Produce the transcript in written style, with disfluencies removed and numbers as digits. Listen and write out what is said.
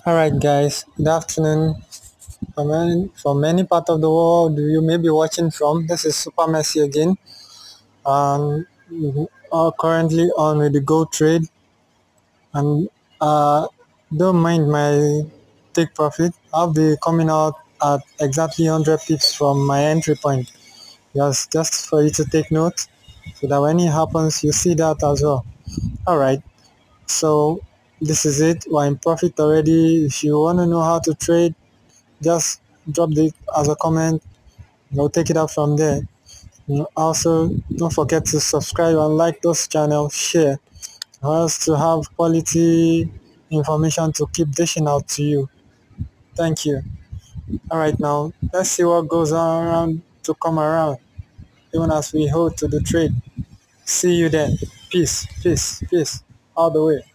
All right, guys. Good afternoon. From any part of the world you may be watching from, this is Super Messi again. We are currently on with the gold trade, and don't mind my take profit. I'll be coming out at exactly 100 pips from my entry point. Just for you to take note, so that when it happens, you see that as well. All right. So this is it. We're in profit already. If you want to know how to trade, just drop it as a comment. We'll take it up from there. Also, don't forget to subscribe and like those channels, share, for us to have quality information to keep dishing out to you. Thank you. All right, now let's see what goes on around to come around, even as we hold to the trade. See you then. Peace, peace, peace, all the way.